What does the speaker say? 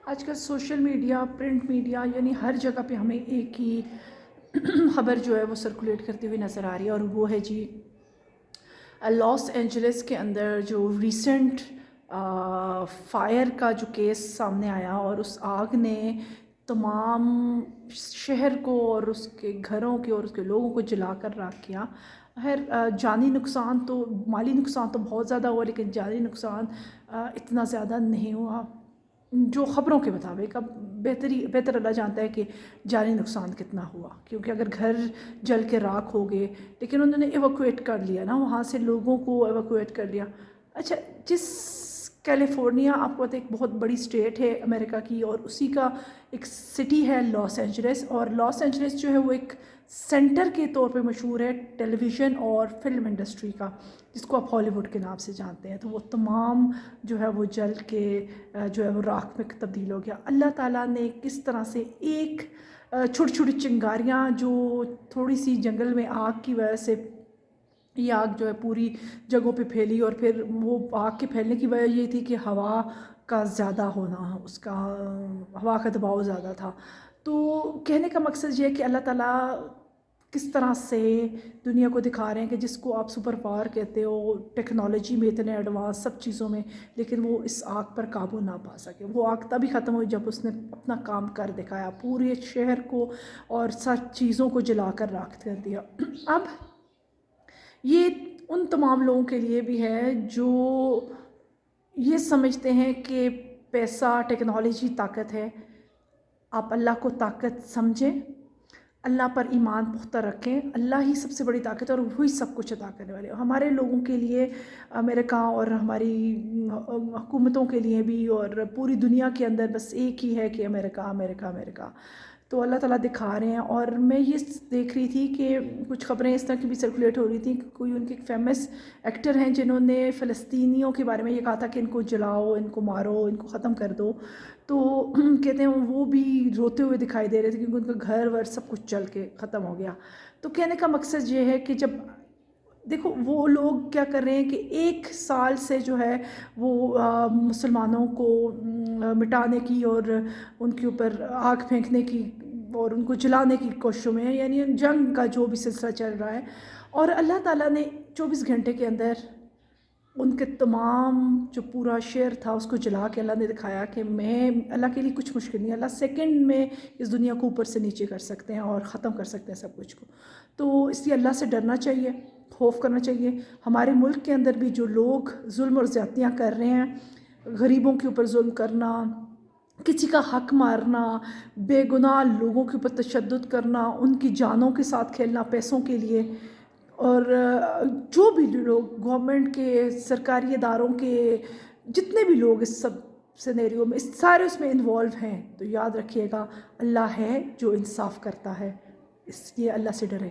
آج کل social media, print media, یعنی ہر جگہ پہ ہمیں ایک ہی خبر جو ہے وہ سرکولیٹ کرتی ہوئی نظر آ رہی ہے، اور وہ ہے جی لاس اینجلس کے اندر جو ریسنٹ فائر کا جو کیس سامنے آیا، اور اس آگ نے تمام شہر کو اور اس کے گھروں کے اور اس کے لوگوں کو جلا کر راکھ کیا۔ جانی نقصان تو، مالی نقصان تو بہت زیادہ ہوا، لیکن جانی نقصان اتنا زیادہ نہیں ہوا جو خبروں کے مطابق۔ اب بہتر اللہ جانتا ہے کہ جانی نقصان کتنا ہوا، کیونکہ اگر گھر جل کے راکھ ہو گئے، لیکن انہوں نے ایویکویٹ کر لیا نا، وہاں سے لوگوں کو ایویکویٹ کر لیا۔ اچھا، جس کیلیفورنیا آپ کو پتہ ہے ایک بہت بڑی اسٹیٹ ہے امریکہ کی، اور اسی کا ایک سٹی ہے لاس اینجلس، اور لاس اینجلس جو ہے وہ ایک سینٹر کے طور پہ مشہور ہے ٹیلی ویژن اور فلم انڈسٹری کا، جس کو آپ ہالی ووڈ کے نام سے جانتے ہیں۔ تو وہ تمام جو ہے وہ جل کے جو ہے وہ راکھ میں تبدیل ہو گیا۔ اللہ تعالیٰ نے کس طرح سے ایک چھوٹی چھوٹی چنگاریاں جو تھوڑی سی جنگل میں آگ کی وجہ سے، یہ آگ جو ہے پوری جگہوں پہ پھیلی، اور پھر وہ آگ کے پھیلنے کی وجہ یہ تھی کہ ہوا کا زیادہ ہونا، اس کا ہوا کا دباؤ زیادہ تھا۔ تو کہنے کا مقصد یہ ہے کہ اللہ تعالیٰ کس طرح سے دنیا کو دکھا رہے ہیں کہ جس کو آپ سپر پاور کہتے ہو، ٹیکنالوجی میں اتنے ایڈوانس سب چیزوں میں، لیکن وہ اس آگ پر قابو نہ پا سکے۔ وہ آگ تبھی ختم ہوئی جب اس نے اپنا کام کر دکھایا، پورے شہر کو اور سب چیزوں کو جلا کر راکھ کر دیا۔ اب یہ ان تمام لوگوں کے لیے بھی ہے جو یہ سمجھتے ہیں کہ پیسہ، ٹیکنالوجی طاقت ہے۔ آپ اللہ کو طاقت سمجھیں، اللہ پر ایمان پختہ رکھیں، اللہ ہی سب سے بڑی طاقت ہے اور وہی سب کچھ عطا کرنے والے۔ ہمارے لوگوں کے لیے، امریکہ اور ہماری حکومتوں کے لیے بھی، اور پوری دنیا کے اندر بس ایک ہی ہے کہ امریکہ امریکہ امریکہ۔ تو اللہ تعالیٰ دکھا رہے ہیں، اور میں یہ دیکھ رہی تھی کہ کچھ خبریں اس طرح کی بھی سرکولیٹ ہو رہی تھیں کہ کوئی ان کے ایک فیمس ایکٹر ہیں جنہوں نے فلسطینیوں کے بارے میں یہ کہا تھا کہ ان کو جلاؤ، ان کو مارو، ان کو ختم کر دو۔ تو کہتے ہیں وہ بھی روتے ہوئے دکھائی دے رہے تھے کیونکہ ان کا گھر ور سب کچھ جل کے ختم ہو گیا۔ تو کہنے کا مقصد یہ ہے کہ جب دیکھو وہ لوگ کیا کر رہے ہیں کہ 1 سال سے جو ہے وہ مسلمانوں کو مٹانے کی اور ان کے اوپر آگ پھینکنے کی اور ان کو جلانے کی کوششوں میں ہیں، یعنی جنگ کا جو بھی سلسلہ چل رہا ہے۔ اور اللہ تعالیٰ نے 24 گھنٹے کے اندر ان کے تمام جو پورا شہر تھا اس کو جلا کے اللہ نے دکھایا کہ میں، اللہ کے لیے کچھ مشکل نہیں، اللہ سیکنڈ میں اس دنیا کو اوپر سے نیچے کر سکتے ہیں اور ختم کر سکتے ہیں سب کچھ کو۔ تو اس لیے اللہ سے ڈرنا چاہیے، خوف کرنا چاہیے۔ ہمارے ملک کے اندر بھی جو لوگ ظلم اور زیادتیاں کر رہے ہیں، غریبوں کے اوپر ظلم کرنا، کسی کا حق مارنا، بے گناہ لوگوں کے اوپر تشدد کرنا، ان کی جانوں کے ساتھ کھیلنا پیسوں کے لیے، اور جو بھی لوگ گورنمنٹ کے، سرکاری اداروں کے جتنے بھی لوگ اس سب سینیریو میں، اس سارے اس میں انوالو ہیں، تو یاد رکھیے گا اللہ ہے جو انصاف کرتا ہے، اس لیے اللہ سے ڈرے۔